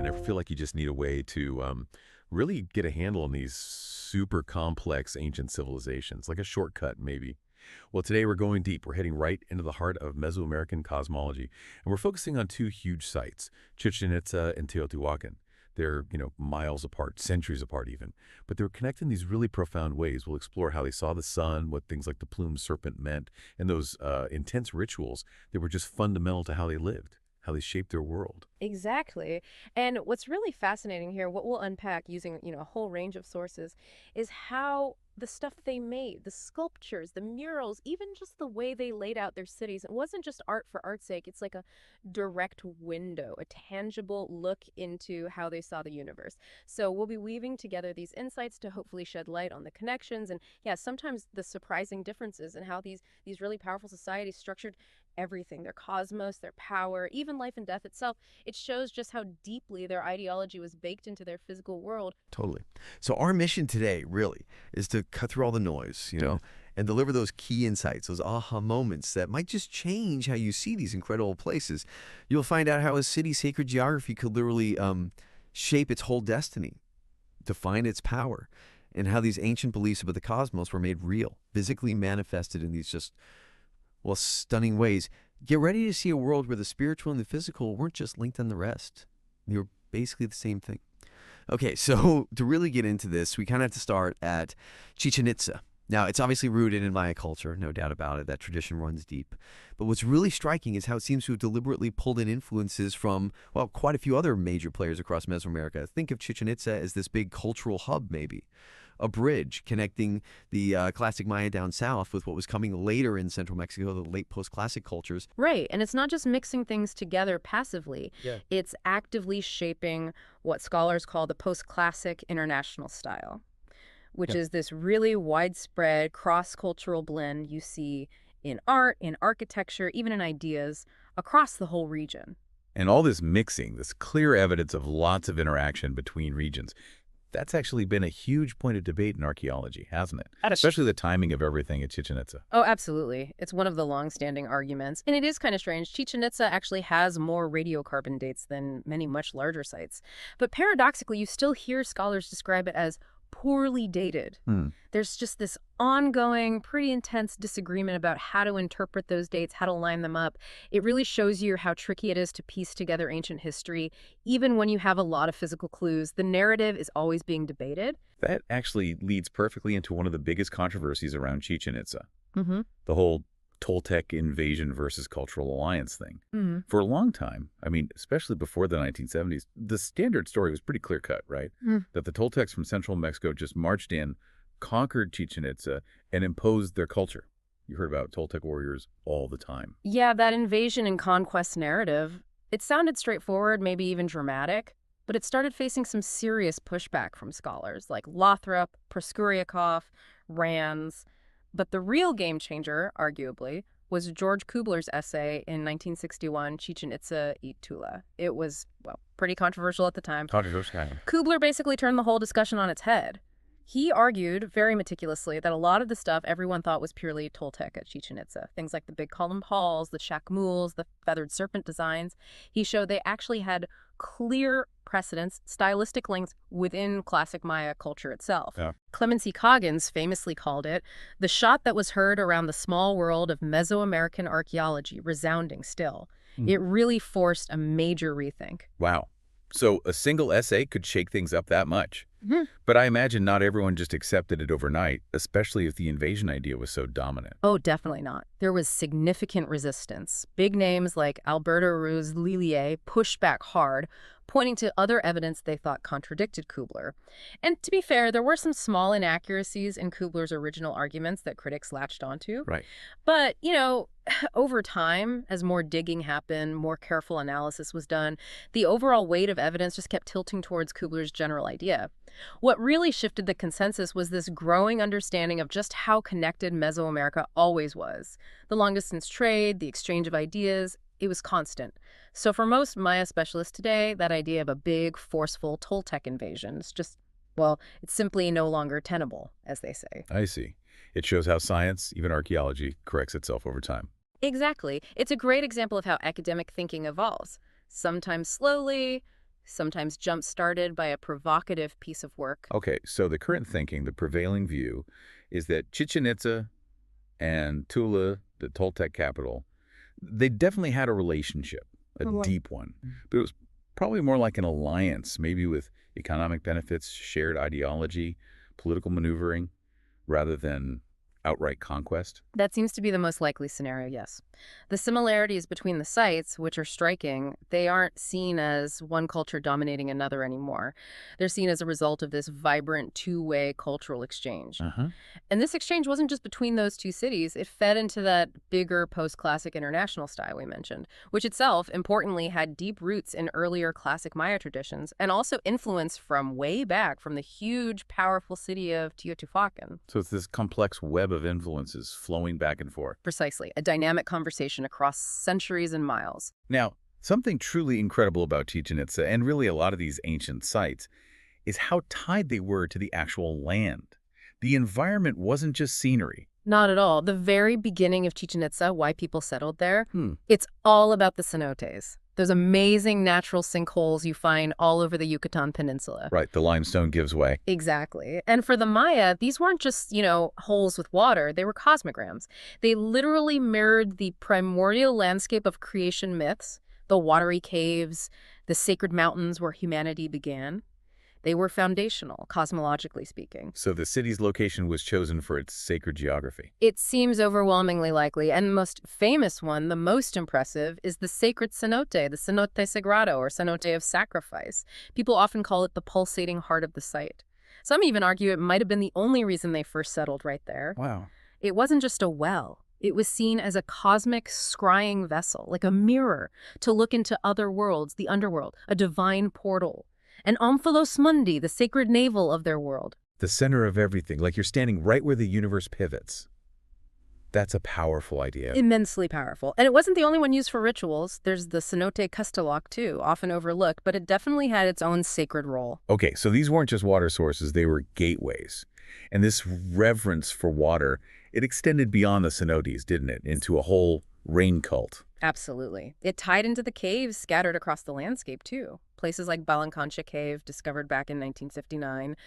Ever feel like you just need a way to really get a handle on these super complex ancient civilizations, like a shortcut maybe? Well, today we're going deep. We're heading right into the heart of Mesoamerican cosmology, and we're focusing on two huge sites, Chichen Itza and Teotihuacan. They're, miles apart, centuries apart even, but they're connected in these really profound ways. We'll explore how they saw the sun, what things like the plumed serpent meant, and those intense rituals that were just fundamental to how they lived, how they shaped their world. Exactly. And what's really fascinating here, what we'll unpack using, a whole range of sources, is how the stuff they made, the sculptures, the murals, even just the way they laid out their cities, it wasn't just art for art's sake. It's like a direct window, a tangible look into how they saw the universe. So we'll be weaving together these insights to hopefully shed light on the connections and, yeah, sometimes the surprising differences in how these really powerful societies structured everything, their cosmos, their power, even life and death itself. It shows just how deeply their ideology was baked into their physical world. Totally. So our mission today really is to cut through all the noise, and deliver those key insights, those aha moments that might just change how you see these incredible places. You'll find out how a city's sacred geography could literally shape its whole destiny, define its power, and how these ancient beliefs about the cosmos were made real, physically manifested in these just, stunning ways. Get ready to see a world where the spiritual and the physical weren't just linked on the rest. They were basically the same thing. Okay, so to really get into this, we kind of have to start at Chichen Itza. Now, it's obviously rooted in Maya culture, no doubt about it. That tradition runs deep. But what's really striking is how it seems to have deliberately pulled in influences from, quite a few other major players across Mesoamerica. Think of Chichen Itza as this big cultural hub, maybe. A bridge connecting the classic Maya down south with what was coming later in central Mexico, the late post-classic cultures. Right. And it's not just mixing things together passively. Yeah. It's actively shaping what scholars call the post-classic international style, which is this really widespread cross-cultural blend you see in art, in architecture, even in ideas across the whole region. And all this mixing, this clear evidence of lots of interaction between regions, that's actually been a huge point of debate in archaeology, hasn't it? Especially the timing of everything at Chichen Itza. Oh, absolutely. It's one of the long-standing arguments. And it is kind of strange. Chichen Itza actually has more radiocarbon dates than many much larger sites. But paradoxically, you still hear scholars describe it as poorly dated. There's just this ongoing, pretty intense disagreement about how to interpret those dates, how to line them up. It really shows you how tricky it is to piece together ancient history. Even when you have a lot of physical clues, the narrative is always being debated. That actually leads perfectly into one of the biggest controversies around Chichen Itza. Mm-hmm. The whole Toltec invasion versus cultural alliance thing. Mm-hmm. For a long time, especially before the 1970s, the standard story was pretty clear-cut, right? That the Toltecs from central Mexico just marched in, conquered Chichen Itza, and imposed their culture. You heard about Toltec warriors all the time. Yeah, that invasion and conquest narrative, it sounded straightforward, maybe even dramatic, but it started facing some serious pushback from scholars like Lothrop, Proskuryakov, Rands. But the real game changer, arguably, was George Kubler's essay in 1961, Chichen Itza y Tula. It was, pretty controversial at the time. Kubler basically turned the whole discussion on its head. He argued very meticulously that a lot of the stuff everyone thought was purely Toltec at Chichen Itza. Things like the big columned halls, the shakmuls, the feathered serpent designs. He showed they actually had clear precedents, stylistic links within classic Maya culture itself. Yeah. Clemency Coggins famously called it the shot that was heard around the small world of Mesoamerican archaeology, resounding still. It really forced a major rethink. Wow. So a single essay could shake things up that much. But I imagine not everyone just accepted it overnight, especially if the invasion idea was so dominant. Oh, definitely not. There was significant resistance. Big names like Alberto Ruiz Lillier pushed back hard, pointing to other evidence they thought contradicted Kubler. And to be fair, there were some small inaccuracies in Kubler's original arguments that critics latched onto. Right. But, over time, as more digging happened, more careful analysis was done, the overall weight of evidence just kept tilting towards Kubler's general idea. What really shifted the consensus was this growing understanding of just how connected Mesoamerica always was. The long-distance trade, the exchange of ideas, it was constant. So for most Maya specialists today, that idea of a big, forceful Toltec invasion is just, it's simply no longer tenable, as they say. I see. It shows how science, even archaeology, corrects itself over time. Exactly. It's a great example of how academic thinking evolves. Sometimes slowly, sometimes jump-started by a provocative piece of work. Okay, so the current thinking, the prevailing view, is that Chichen Itza and Tula, the Toltec capital, they definitely had a relationship, a deep one. But it was probably more like an alliance, maybe with economic benefits, shared ideology, political maneuvering, rather than outright conquest. That seems to be the most likely scenario, yes. The similarities between the sites, which are striking, they aren't seen as one culture dominating another anymore. They're seen as a result of this vibrant two-way cultural exchange. And this exchange wasn't just between those two cities, it fed into that bigger post-classic international style we mentioned, which itself, importantly, had deep roots in earlier classic Maya traditions and also influence from way back from the huge, powerful city of Teotihuacan. So it's this complex web of influences flowing back and forth. Precisely, a dynamic conversation across centuries and miles. Now, something truly incredible about Chichen Itza, and really a lot of these ancient sites, is how tied they were to the actual land. The environment wasn't just scenery. Not at all. The very beginning of Chichen Itza, why people settled there, it's all about the cenotes. Those amazing natural sinkholes you find all over the Yucatan Peninsula. Right, the limestone gives way. Exactly. And for the Maya, these weren't just, holes with water. They were cosmograms. They literally mirrored the primordial landscape of creation myths, the watery caves, the sacred mountains where humanity began. They were foundational, cosmologically speaking. So the city's location was chosen for its sacred geography. It seems overwhelmingly likely, and the most famous one, the most impressive, is the sacred cenote, the cenote sagrado, or cenote of sacrifice. People often call it the pulsating heart of the site. Some even argue it might have been the only reason they first settled right there. Wow. It wasn't just a well. It was seen as a cosmic scrying vessel, like a mirror, to look into other worlds, the underworld, a divine portal. An omphalos mundi, the sacred navel of their world. The center of everything, like you're standing right where the universe pivots. That's a powerful idea. Immensely powerful. And it wasn't the only one used for rituals. There's the cenote Castelac, too, often overlooked, but it definitely had its own sacred role. Okay, so these weren't just water sources, they were gateways. And this reverence for water, it extended beyond the cenotes, didn't it, into a whole rain cult. Absolutely. It tied into the caves scattered across the landscape, too. Places like Balancancha Cave, discovered back in 1959.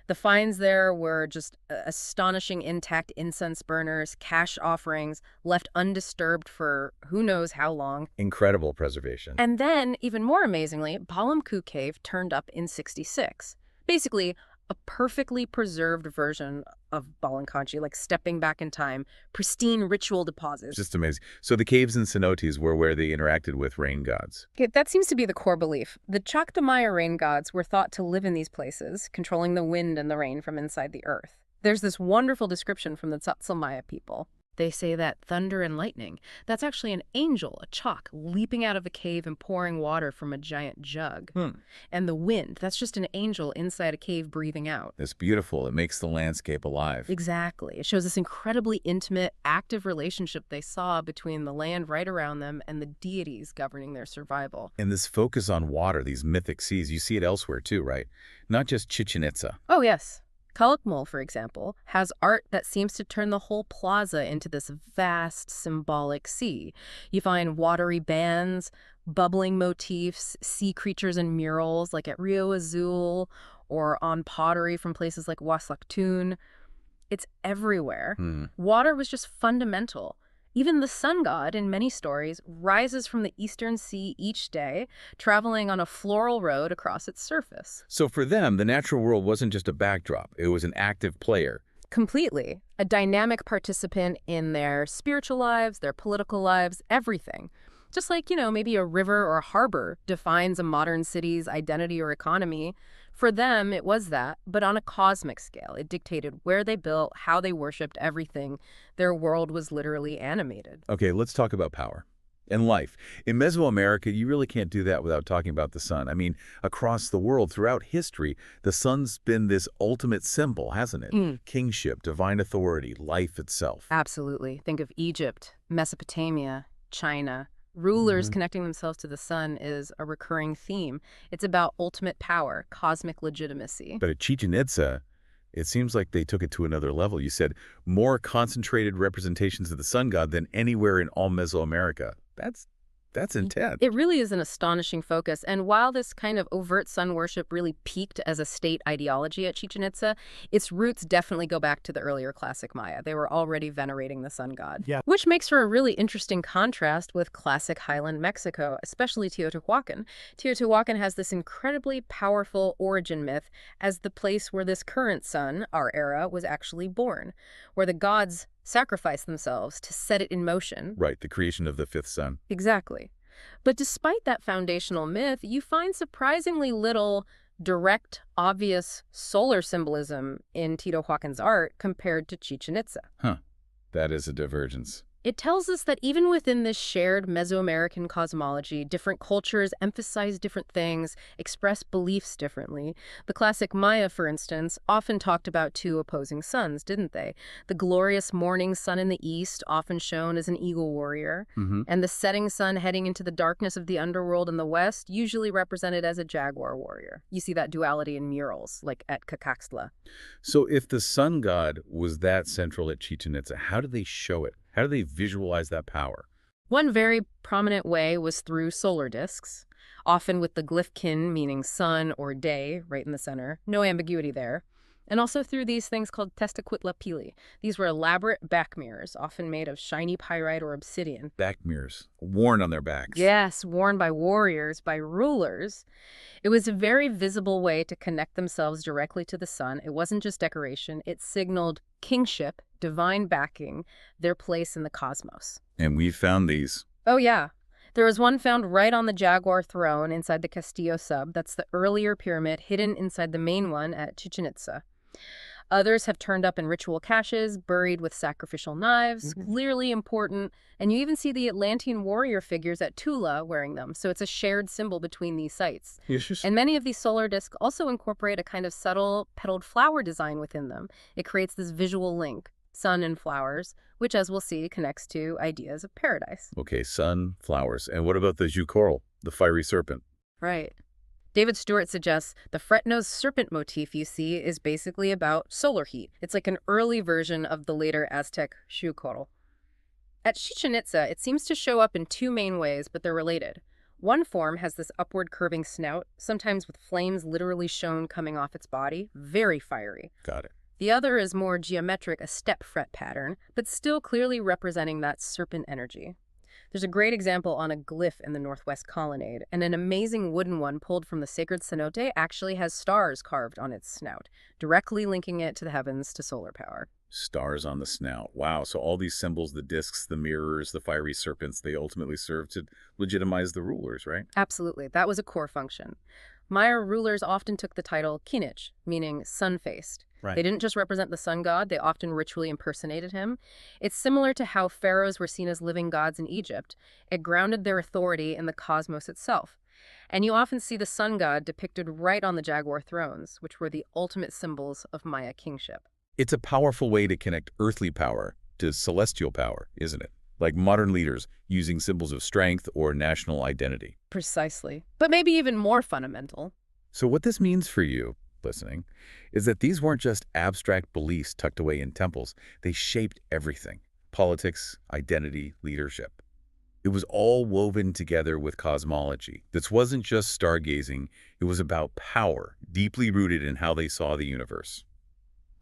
The finds there were just astonishing intact incense burners, cash offerings, left undisturbed for who knows how long. Incredible preservation. And then, even more amazingly, Balamku Cave turned up in '66. Basically, a perfectly preserved version of Balancanchi, like stepping back in time, pristine ritual deposits. Just amazing. So the caves and cenotes were where they interacted with rain gods. Okay, that seems to be the core belief. The Chactamaya rain gods were thought to live in these places, controlling the wind and the rain from inside the earth. There's this wonderful description from the Tzotzil Maya people. They say that thunder and lightning, that's actually an angel, a chak, leaping out of a cave and pouring water from a giant jug. And the wind, that's just an angel inside a cave breathing out. It's beautiful. It makes the landscape alive. Exactly. It shows this incredibly intimate, active relationship they saw between the land right around them and the deities governing their survival. And this focus on water, these mythic seas, you see it elsewhere too, right? Not just Chichen Itza. Oh, yes. Calakmul, for example, has art that seems to turn the whole plaza into this vast symbolic sea. You find watery bands, bubbling motifs, sea creatures and murals like at Rio Azul or on pottery from places like Waslaktun. It's everywhere. Water was just fundamental. Even the sun god, in many stories, rises from the eastern sea each day, traveling on a floral road across its surface. So for them, the natural world wasn't just a backdrop. It was an active player. Completely. A dynamic participant in their spiritual lives, their political lives, everything. Just like, maybe a river or a harbor defines a modern city's identity or economy. For them, it was that, but on a cosmic scale. It dictated where they built, how they worshipped, everything. Their world was literally animated. Okay, let's talk about power and life. In Mesoamerica, you really can't do that without talking about the sun. I mean, across the world, throughout history, the sun's been this ultimate symbol, hasn't it? Kingship, divine authority, life itself. Absolutely. Think of Egypt, Mesopotamia, China. Rulers connecting themselves to the sun is a recurring theme. It's about ultimate power, cosmic legitimacy. But at Chichen Itza, it seems like they took it to another level. You said more concentrated representations of the sun god than anywhere in all Mesoamerica. That's That's intense. It really is an astonishing focus. And while this kind of overt sun worship really peaked as a state ideology at Chichen Itza, its roots definitely go back to the earlier classic Maya. They were already venerating the sun god. Yeah. Which makes for a really interesting contrast with classic highland Mexico, especially Teotihuacan. Teotihuacan has this incredibly powerful origin myth as the place where this current sun, our era, was actually born, where the gods sacrificed themselves to set it in motion. Right, the creation of the fifth sun. Exactly. But despite that foundational myth, you find surprisingly little direct, obvious solar symbolism in Teotihuacan's art compared to Chichen Itza. Huh. That is a divergence. It tells us that even within this shared Mesoamerican cosmology, different cultures emphasize different things, express beliefs differently. The classic Maya, for instance, often talked about two opposing suns, didn't they? The glorious morning sun in the east, often shown as an eagle warrior, and the setting sun heading into the darkness of the underworld in the west, usually represented as a jaguar warrior. You see that duality in murals, like at Cacaxtla. So if the sun god was that central at Chichen Itza, how do they show it? How do they visualize that power? One very prominent way was through solar disks, often with the glyph kin, meaning sun or day, right in the center. No ambiguity there. And also through these things called testacuitla pili. These were elaborate back mirrors, often made of shiny pyrite or obsidian. Back mirrors, worn on their backs. Yes, worn by warriors, by rulers. It was a very visible way to connect themselves directly to the sun. It wasn't just decoration. It signaled kingship, divine backing, their place in the cosmos. And we found these. Oh, yeah. There was one found right on the jaguar throne inside the Castillo sub. That's the earlier pyramid hidden inside the main one at Chichen Itza. Others have turned up in ritual caches, buried with sacrificial knives, clearly important. And you even see the Atlantean warrior figures at Tula wearing them. So it's a shared symbol between these sites. And many of these solar discs also incorporate a kind of subtle petaled flower design within them. It creates this visual link, sun and flowers, which, as we'll see, connects to ideas of paradise. Okay, sun, flowers. And what about the jus coral, the fiery serpent? Right. David Stewart suggests the fret-nosed serpent motif you see is basically about solar heat. It's like an early version of the later Aztec xucotl. At Chichen Itza, it seems to show up in two main ways, but they're related. One form has this upward curving snout, sometimes with flames literally shown coming off its body, very fiery. Got it. The other is more geometric, a step fret pattern, but still clearly representing that serpent energy. There's a great example on a glyph in the northwest colonnade, and an amazing wooden one pulled from the sacred cenote actually has stars carved on its snout, directly linking it to the heavens to solar power. Stars on the snout. Wow, so all these symbols, the discs, the mirrors, the fiery serpents, they ultimately serve to legitimize the rulers, right? Absolutely, that was a core function. Maya rulers often took the title Kinich, meaning sun-faced. Right. They didn't just represent the sun god, they often ritually impersonated him. It's similar to how pharaohs were seen as living gods in Egypt. It grounded their authority in the cosmos itself. And you often see the sun god depicted right on the jaguar thrones, which were the ultimate symbols of Maya kingship. It's a powerful way to connect earthly power to celestial power, isn't it? Like modern leaders using symbols of strength or national identity. Precisely. But maybe even more fundamental. So what this means for you, listening, is that these weren't just abstract beliefs tucked away in temples. They shaped everything: politics, identity, leadership. It was all woven together with cosmology. This wasn't just stargazing. It was about power, deeply rooted in how they saw the universe.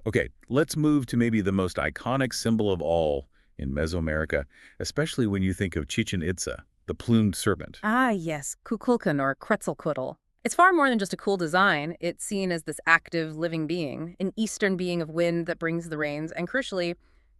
Okay, let's move to maybe the most iconic symbol of all in Mesoamerica, especially when you think of Chichen Itza, the plumed serpent. Ah, yes, Kukulkan or Quetzalcoatl. It's far more than just a cool design. It's seen as this active, living being, an eastern being of wind that brings the rains, and crucially,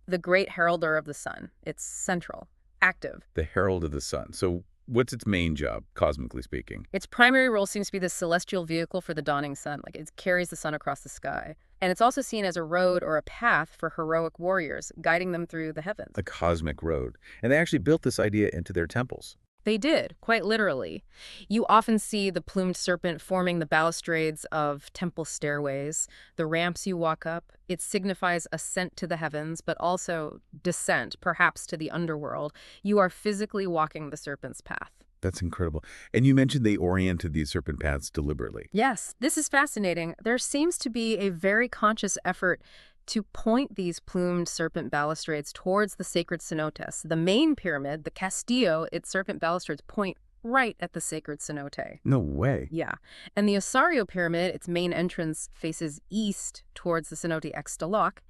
the great heralder of the sun. It's central, active. The herald of the sun. So what's its main job, cosmically speaking? Its primary role seems to be the celestial vehicle for the dawning sun. Like, it carries the sun across the sky. And it's also seen as a road or a path for heroic warriors, guiding them through the heavens. A cosmic road. And they actually built this idea into their temples. They did, quite literally. You often see the plumed serpent forming the balustrades of temple stairways, the ramps you walk up. It signifies ascent to the heavens, but also descent, perhaps to the underworld. You are physically walking the serpent's path. That's incredible. And you mentioned they oriented these serpent paths deliberately. Yes, this is fascinating. There seems to be a very conscious effort to point these plumed serpent balustrades towards the sacred cenotes. The main pyramid, the Castillo, its serpent balustrades point right at the sacred cenote. No way. Yeah. And the Osario pyramid, its main entrance faces east towards the cenote Extaloc,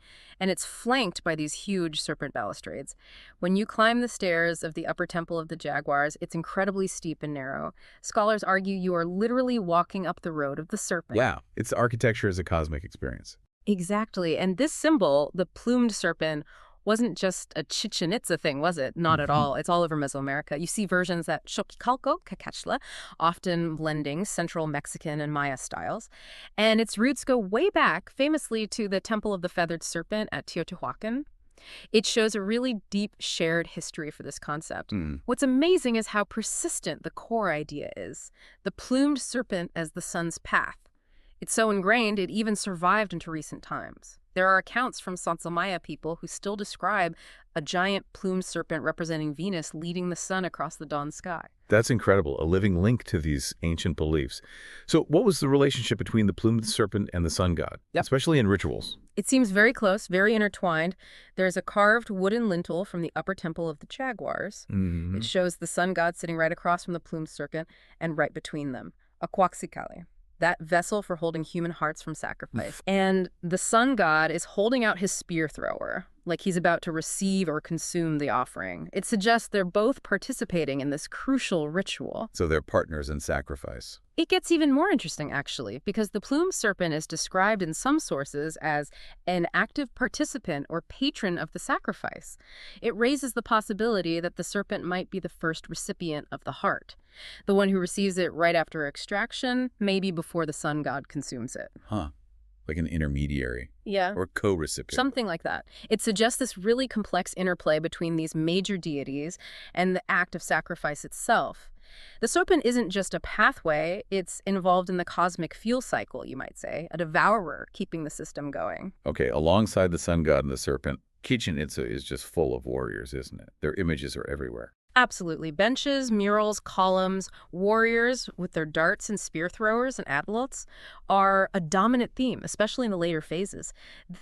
and it's flanked by these huge serpent balustrades. When you climb the stairs of the upper temple of the Jaguars, it's incredibly steep and narrow. Scholars argue you are literally walking up the road of the serpent. Wow. It's architecture as a cosmic experience. Exactly. And this symbol, the plumed serpent, wasn't just a Chichen Itza thing, was it? Not at all. It's all over Mesoamerica. You see versions at Xochicalco, Cacachla, often blending Central Mexican and Maya styles. And its roots go way back, famously to the Temple of the Feathered Serpent at Teotihuacan. It shows a really deep shared history for this concept. What's amazing is how persistent the core idea is. The plumed serpent as the sun's path. It's so ingrained, it even survived into recent times. There are accounts from Sansamaya people who still describe a giant plumed serpent representing Venus leading the sun across the dawn sky. That's incredible, a living link to these ancient beliefs. So what was the relationship between the plumed serpent and the sun god, especially in rituals? It seems very close, very intertwined. There's a carved wooden lintel from the upper temple of the Jaguars. It shows the sun god sitting right across from the plumed serpent and right between them, a Quaxicale, that vessel for holding human hearts from sacrifice. And the sun god is holding out his spear thrower, like he's about to receive or consume the offering. It suggests they're both participating in this crucial ritual. So they're partners in sacrifice. It gets even more interesting, actually, because the plumed serpent is described in some sources as an active participant or patron of the sacrifice. It raises the possibility that the serpent might be the first recipient of the heart, the one who receives it right after extraction, maybe before the sun god consumes it. Huh. Like an intermediary. Yeah. Or co-recipient. Something like that. It suggests this really complex interplay between these major deities and the act of sacrifice itself. The serpent isn't just a pathway, it's involved in the cosmic fuel cycle, you might say, a devourer keeping the system going. Okay, alongside the sun god and the serpent, Chichen Itza is just full of warriors, isn't it? Their images are everywhere. Absolutely. Benches, murals, columns, warriors with their darts and spear throwers and atlatls are a dominant theme, especially in the later phases.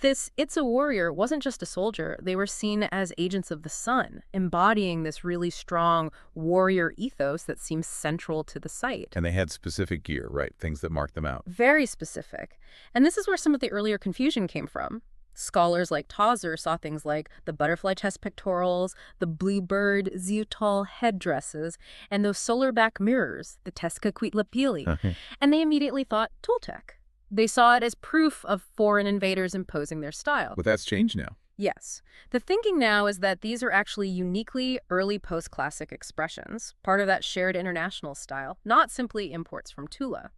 This Itza warrior wasn't just a soldier. They were seen as agents of the sun, embodying this really strong warrior ethos that seems central to the site. And they had specific gear, right? Things that marked them out. Very specific. And this is where some of the earlier confusion came from. Scholars like Tauser saw things like the butterfly chest pectorals, the bluebird zeutol headdresses, and those solar back mirrors, the Tezcatlipoca, and they immediately thought Toltec. They saw it as proof of foreign invaders imposing their style. But that's changed now. Yes. The thinking now is that these are actually uniquely early post-classic expressions, part of that shared international style, not simply imports from Tula.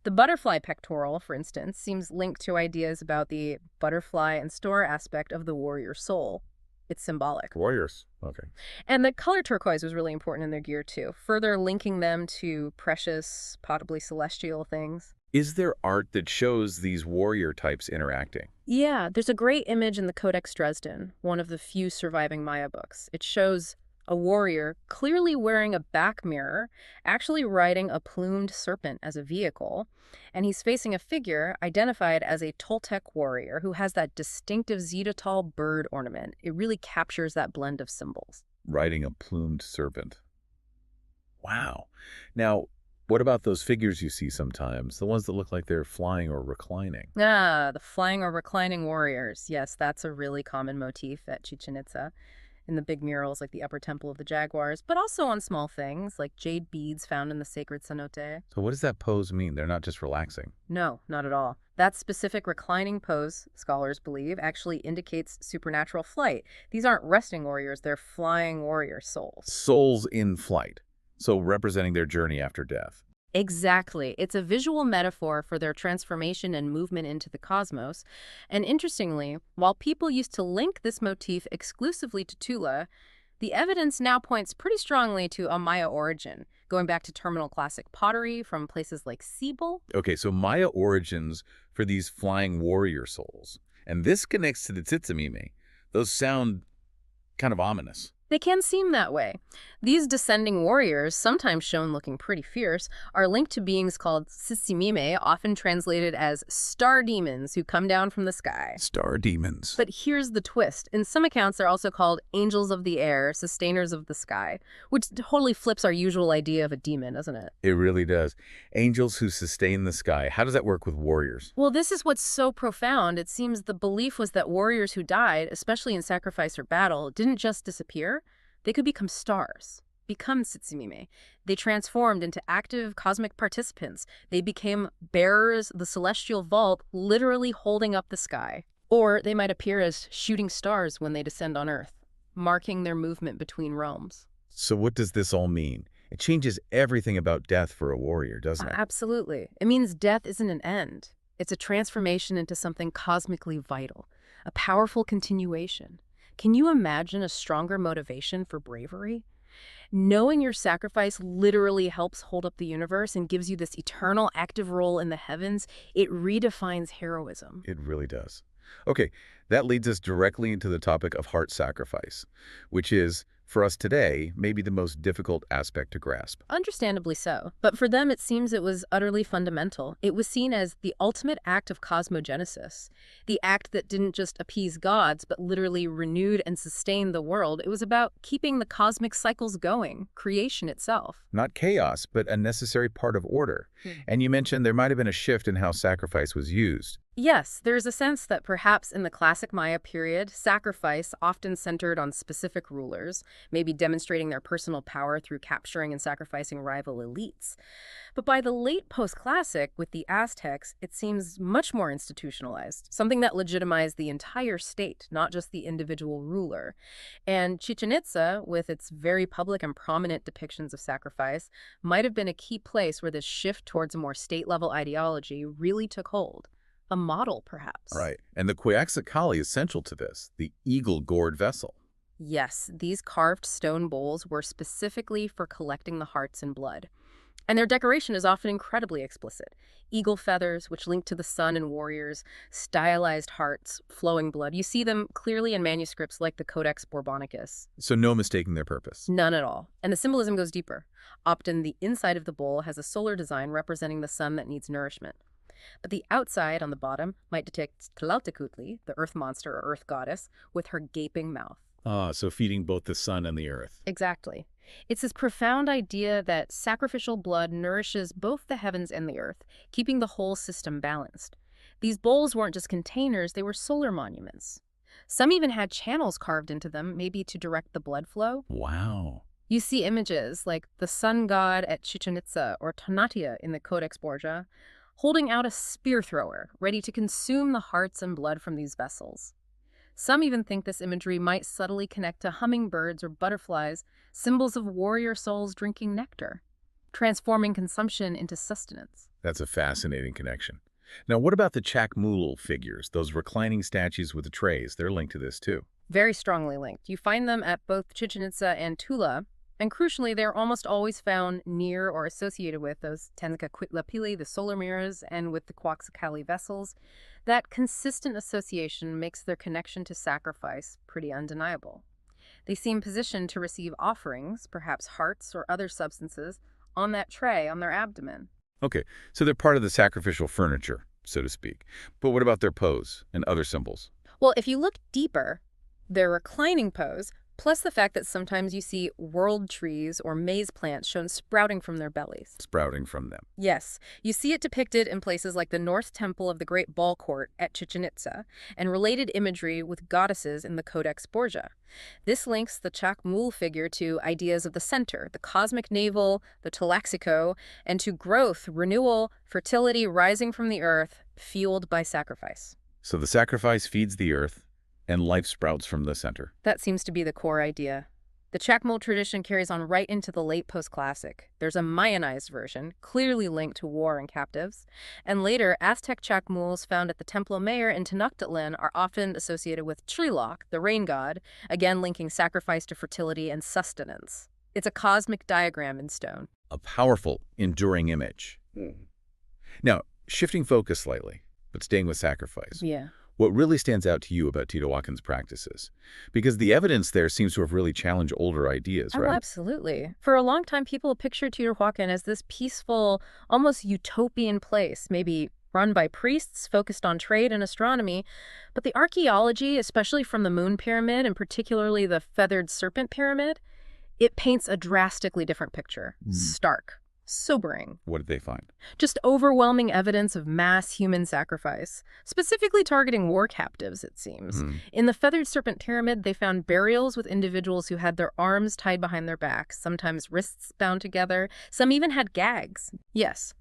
The butterfly pectoral, for instance, seems linked to ideas about the butterfly and store aspect of the warrior soul. It's symbolic. Warriors. Okay. And the color turquoise was really important in their gear, too, further linking them to precious, possibly celestial things. Is there art that shows these warrior types interacting? Yeah, there's a great image in the Codex Dresden, one of the few surviving Maya books. It shows a warrior clearly wearing a back mirror, actually riding a plumed serpent as a vehicle, and he's facing a figure identified as a Toltec warrior who has that distinctive zetotol bird ornament. It really captures that blend of symbols. Riding a plumed serpent. Wow. Now, what about those figures you see sometimes, the ones that look like they're flying or reclining? Ah, the flying or reclining warriors. Yes, that's a really common motif at Chichen Itza. In the big murals like the upper temple of the Jaguars, but also on small things like jade beads found in the sacred cenote. So what does that pose mean? They're not just relaxing. No, not at all. That specific reclining pose, scholars believe, actually indicates supernatural flight. These aren't resting warriors, they're flying warrior souls. Souls in flight, so representing their journey after death. Exactly. It's a visual metaphor for their transformation and movement into the cosmos. And interestingly, while people used to link this motif exclusively to Tula, the evidence now points pretty strongly to a Maya origin, going back to terminal classic pottery from places like Cebol. Okay, so Maya origins for these flying warrior souls. And this connects to the Tzitzimime. Those sound kind of ominous. They can seem that way. These descending warriors, sometimes shown looking pretty fierce, are linked to beings called sissimime, often translated as star demons who come down from the sky. Star demons. But here's the twist. In some accounts, they're also called angels of the air, sustainers of the sky, which totally flips our usual idea of a demon, doesn't it? It really does. Angels who sustain the sky. How does that work with warriors? Well, this is what's so profound. It seems the belief was that warriors who died, especially in sacrifice or battle, didn't just disappear. They could become stars, become Tsutsumime. They transformed into active cosmic participants. They became bearers of the celestial vault, literally holding up the sky. Or they might appear as shooting stars when they descend on Earth, marking their movement between realms. So what does this all mean? It changes everything about death for a warrior, doesn't it? Absolutely. It means death isn't an end. It's a transformation into something cosmically vital, a powerful continuation. Can you imagine a stronger motivation for bravery? Knowing your sacrifice literally helps hold up the universe and gives you this eternal active role in the heavens, it redefines heroism. It really does. Okay, that leads us directly into the topic of heart sacrifice, which is, for us today, maybe the most difficult aspect to grasp. Understandably so. But for them, it seems it was utterly fundamental. It was seen as the ultimate act of cosmogenesis, the act that didn't just appease gods, but literally renewed and sustained the world. It was about keeping the cosmic cycles going, creation itself. Not chaos, but a necessary part of order. And you mentioned there might have been a shift in how sacrifice was used. Yes, there's a sense that perhaps in the classic Maya period, sacrifice often centered on specific rulers, maybe demonstrating their personal power through capturing and sacrificing rival elites. But by the late post-classic, with the Aztecs, it seems much more institutionalized, something that legitimized the entire state, not just the individual ruler. And Chichen Itza, with its very public and prominent depictions of sacrifice, might have been a key place where this shift towards a more state-level ideology really took hold. A model, perhaps. Right. And the Quetzalcoatl is central to this, the eagle-gored vessel. Yes, these carved stone bowls were specifically for collecting the hearts and blood. And their decoration is often incredibly explicit. Eagle feathers, which link to the sun and warriors, stylized hearts, flowing blood. You see them clearly in manuscripts like the Codex Borbonicus. So no mistaking their purpose. None at all. And the symbolism goes deeper. Often the inside of the bowl has a solar design representing the sun that needs nourishment. But the outside, on the bottom, might depict Tlaltecutli, the earth monster or earth goddess, with her gaping mouth. Ah, so feeding both the sun and the earth. Exactly. It's this profound idea that sacrificial blood nourishes both the heavens and the earth, keeping the whole system balanced. These bowls weren't just containers, they were solar monuments. Some even had channels carved into them, maybe to direct the blood flow. Wow. You see images like the sun god at Chichen Itza or Tonatiuh in the Codex Borgia, holding out a spear thrower, ready to consume the hearts and blood from these vessels. Some even think this imagery might subtly connect to hummingbirds or butterflies, symbols of warrior souls drinking nectar, transforming consumption into sustenance. That's a fascinating connection. Now, what about the Chakmul figures, those reclining statues with the trays? They're linked to this, too. Very strongly linked. You find them at both Chichen Itza and Tula, and crucially, they're almost always found near or associated with those Tezcatlipoca, the solar mirrors, and with the Quetzalcoatl vessels. That consistent association makes their connection to sacrifice pretty undeniable. They seem positioned to receive offerings, perhaps hearts or other substances, on that tray on their abdomen. Okay, so they're part of the sacrificial furniture, so to speak. But what about their pose and other symbols? Well, if you look deeper, their reclining pose, plus the fact that sometimes you see world trees or maize plants shown sprouting from their bellies. Sprouting from them. Yes, you see it depicted in places like the North Temple of the Great Ball Court at Chichen Itza, and related imagery with goddesses in the Codex Borgia. This links the Chakmul figure to ideas of the center, the cosmic navel, the Tlaxico, and to growth, renewal, fertility rising from the earth, fueled by sacrifice. So the sacrifice feeds the earth, and life sprouts from the center. That seems to be the core idea. The Chakmul tradition carries on right into the late post-classic. There's a Mayanized version, clearly linked to war and captives. And later, Aztec Chakmuls found at the Templo Mayor in Tenochtitlan are often associated with Trilok, the rain god, again linking sacrifice to fertility and sustenance. It's a cosmic diagram in stone. A powerful, enduring image. Now, shifting focus slightly, but staying with sacrifice. Yeah. What really stands out to you about Teotihuacan's practices? Because the evidence there seems to have really challenged older ideas, Oh, right? absolutely. For a long time, people pictured Teotihuacan as this peaceful, almost utopian place, maybe run by priests focused on trade and astronomy. But the archaeology, especially from the Moon Pyramid and particularly the Feathered Serpent Pyramid, it paints a drastically different picture. Stark, sobering. What did they find? Just overwhelming evidence of mass human sacrifice, specifically targeting war captives, it seems. Hmm. In the Feathered Serpent Pyramid, they found burials with individuals who had their arms tied behind their backs, sometimes wrists bound together. Some even had gags. Yes,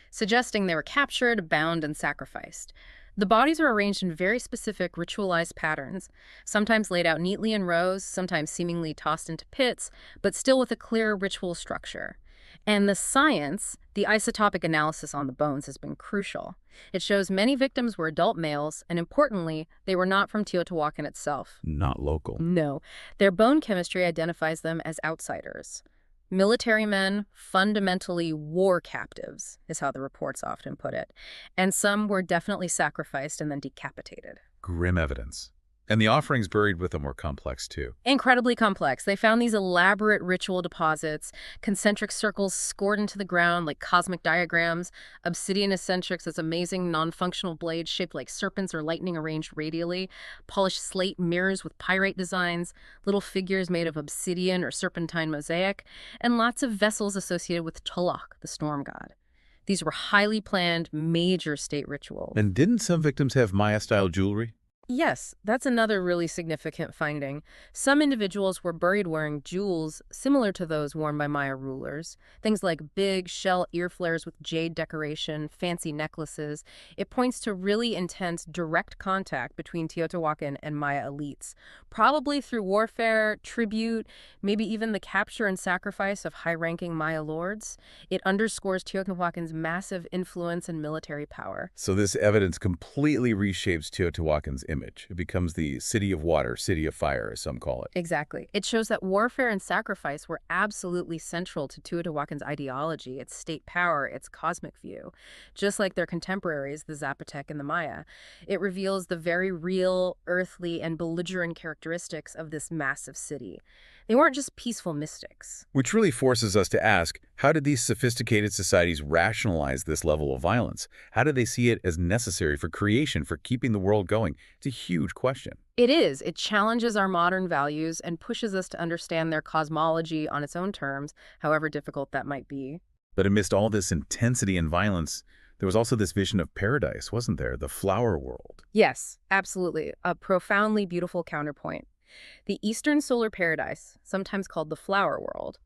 suggesting they were captured, bound, and sacrificed. The bodies are arranged in very specific ritualized patterns, sometimes laid out neatly in rows, sometimes seemingly tossed into pits, but still with a clear ritual structure. And the science, the isotopic analysis on the bones, has been crucial. It shows many victims were adult males, and importantly, they were not from Teotihuacan itself. Not local. No, their bone chemistry identifies them as outsiders. Military men, fundamentally war captives, is how the reports often put it. And some were definitely sacrificed and then decapitated. Grim evidence. And the offerings buried with them were complex, too. Incredibly complex. They found these elaborate ritual deposits, concentric circles scored into the ground like cosmic diagrams, obsidian eccentrics as amazing non-functional blades shaped like serpents or lightning arranged radially, polished slate mirrors with pyrite designs, little figures made of obsidian or serpentine mosaic, and lots of vessels associated with Tolok, the storm god. These were highly planned, major state rituals. And didn't some victims have Maya-style jewelry? Yes, that's another really significant finding. Some individuals were buried wearing jewels similar to those worn by Maya rulers. Things like big shell ear flares with jade decoration, fancy necklaces. It points to really intense direct contact between Teotihuacan and Maya elites, probably through warfare, tribute, maybe even the capture and sacrifice of high-ranking Maya lords. It underscores Teotihuacan's massive influence and military power. So this evidence completely reshapes Teotihuacan's image. It becomes the city of water, city of fire, as some call it. Exactly. It shows that warfare and sacrifice were absolutely central to Teotihuacan's ideology, its state power, its cosmic view. Just like their contemporaries, the Zapotec and the Maya, it reveals the very real, earthly, and belligerent characteristics of this massive city. They weren't just peaceful mystics. Which really forces us to ask, how did these sophisticated societies rationalize this level of violence? How do they see it as necessary for creation, for keeping the world going? It's a huge question. It is. It challenges our modern values and pushes us to understand their cosmology on its own terms, however difficult that might be. But amidst all this intensity and violence, there was also this vision of paradise, wasn't there? The flower world. Yes, absolutely. A profoundly beautiful counterpoint. The Eastern Solar Paradise, sometimes called the Flower World.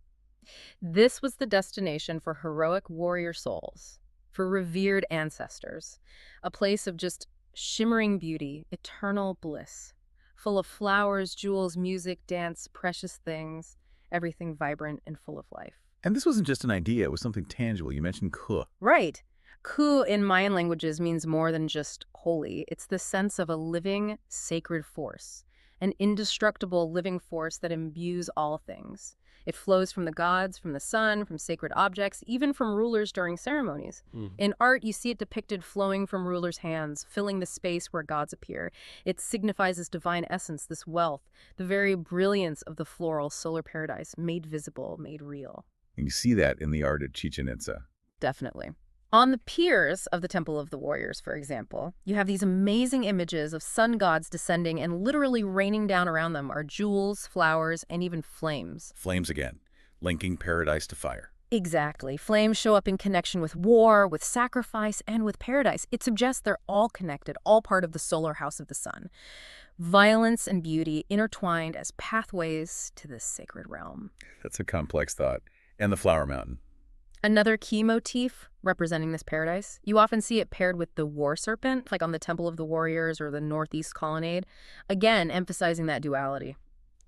This was the destination for heroic warrior souls, for revered ancestors, a place of just shimmering beauty, eternal bliss, full of flowers, jewels, music, dance, precious things, everything vibrant and full of life. And this wasn't just an idea, it was something tangible. You mentioned Ku. Right. Ku in Mayan languages means more than just holy. It's the sense of a living, sacred force, an indestructible living force that imbues all things. It flows from the gods, from the sun, from sacred objects, even from rulers during ceremonies. In art, you see it depicted flowing from rulers' hands, filling the space where gods appear. It signifies this divine essence, this wealth, the very brilliance of the floral solar paradise, made visible, made real. And you see that in the art at Chichen Itza. Definitely. On the piers of the Temple of the Warriors, for example, you have these amazing images of sun gods descending, and literally raining down around them are jewels, flowers, and even flames. Flames again, linking paradise to fire. Exactly. Flames show up in connection with war, with sacrifice, and with paradise. It suggests they're all connected, all part of the solar house of the sun. Violence and beauty intertwined as pathways to this sacred realm. That's a complex thought. And the flower mountain. Another key motif representing this paradise, you often see it paired with the war serpent, like on the Temple of the Warriors or the Northeast Colonnade, again emphasizing that duality.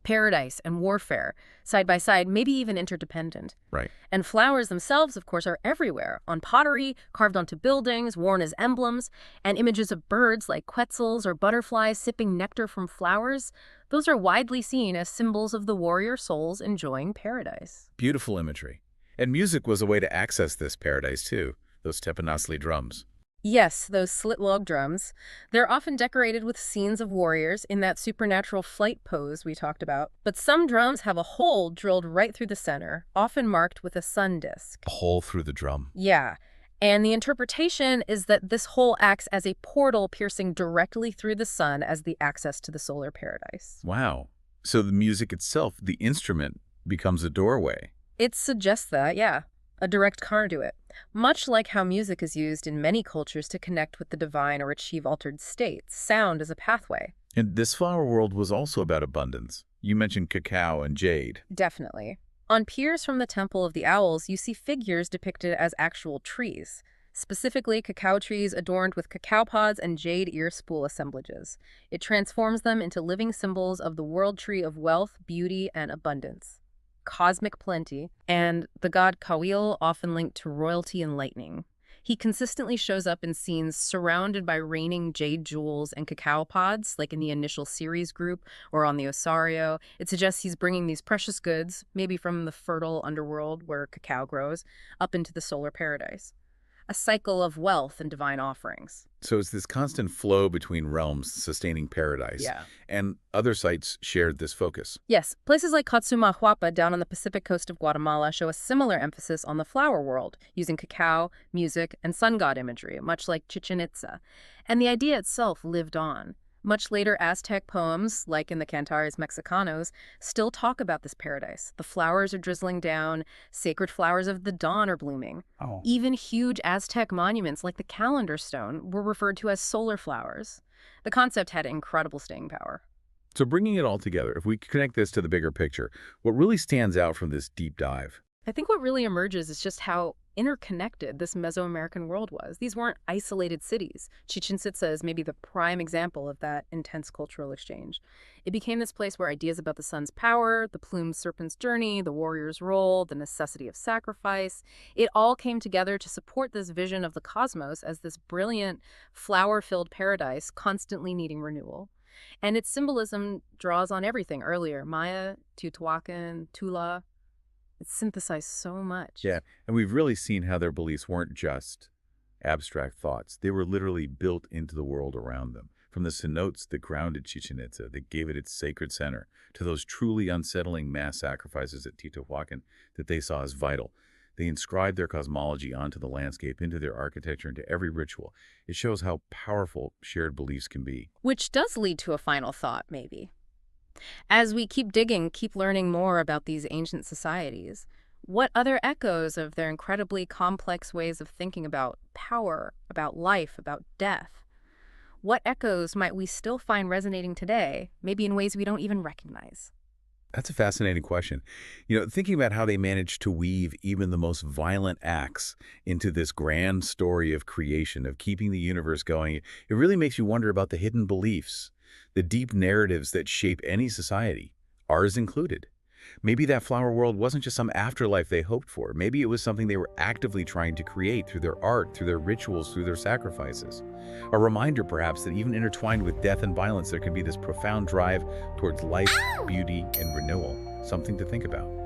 Paradise and warfare, side by side, maybe even interdependent. Right. And flowers themselves, of course, are everywhere, on pottery, carved onto buildings, worn as emblems, and images of birds like quetzals or butterflies sipping nectar from flowers. Those are widely seen as symbols of the warrior souls enjoying paradise. Beautiful imagery. And music was a way to access this paradise, too. Those tepanasli drums. Yes, those slit log drums. They're often decorated with scenes of warriors in that supernatural flight pose we talked about. But some drums have a hole drilled right through the center, often marked with a sun disk. A hole through the drum. Yeah. And the interpretation is that this hole acts as a portal piercing directly through the sun as the access to the solar paradise. Wow. So the music itself, the instrument, becomes a doorway. It suggests that, yeah, a direct conduit. Much like how music is used in many cultures to connect with the divine or achieve altered states, sound is a pathway. And this flower world was also about abundance. You mentioned cacao and jade. Definitely. On piers from the Temple of the Owls, you see figures depicted as actual trees, specifically cacao trees adorned with cacao pods and jade ear spool assemblages. It transforms them into living symbols of the world tree of wealth, beauty, and abundance. Cosmic plenty, and the god Kawil, often linked to royalty and lightning. He consistently shows up in scenes surrounded by raining jade jewels and cacao pods, like in the initial series group or on the Osario. It suggests he's bringing these precious goods, maybe from the fertile underworld where cacao grows, up into the solar paradise. A cycle of wealth and divine offerings. So it's this constant flow between realms sustaining paradise. Yeah. And other sites shared this focus. Yes, places like Huapa down on the Pacific coast of Guatemala show a similar emphasis on the flower world, using cacao, music, and sun god imagery, much like Chichen Itza. And the idea itself lived on. Much later Aztec poems, like in the Cantares Mexicanos, still talk about this paradise. The flowers are drizzling down, sacred flowers of the dawn are blooming. Oh. Even huge Aztec monuments like the calendar stone were referred to as solar flowers. The concept had incredible staying power. So bringing it all together, if we connect this to the bigger picture, what really stands out from this deep dive? I think what really emerges is just how interconnected this Mesoamerican world was. These weren't isolated cities. Chichen Itza is maybe the prime example of that intense cultural exchange. It became this place where ideas about the sun's power, the plumed serpent's journey, the warrior's role, the necessity of sacrifice, it all came together to support this vision of the cosmos as this brilliant, flower-filled paradise constantly needing renewal. And its symbolism draws on everything earlier, Maya, Teotihuacan, Tula. It's synthesized so much. Yeah, and we've really seen how their beliefs weren't just abstract thoughts. They were literally built into the world around them. From the cenotes that grounded Chichen Itza, that gave it its sacred center, to those truly unsettling mass sacrifices at Teotihuacan that they saw as vital. They inscribed their cosmology onto the landscape, into their architecture, into every ritual. It shows how powerful shared beliefs can be. Which does lead to a final thought, maybe. As we keep digging, keep learning more about these ancient societies, what other echoes of their incredibly complex ways of thinking about power, about life, about death? What echoes might we still find resonating today, maybe in ways we don't even recognize? That's a fascinating question. Thinking about how they managed to weave even the most violent acts into this grand story of creation, of keeping the universe going, it really makes you wonder about the hidden beliefs, the deep narratives that shape any society, ours included. Maybe that flower world wasn't just some afterlife they hoped for. Maybe it was something they were actively trying to create through their art, through their rituals, through their sacrifices. A reminder, perhaps, that even intertwined with death and violence, there can be this profound drive towards life, beauty, and renewal. Something to think about.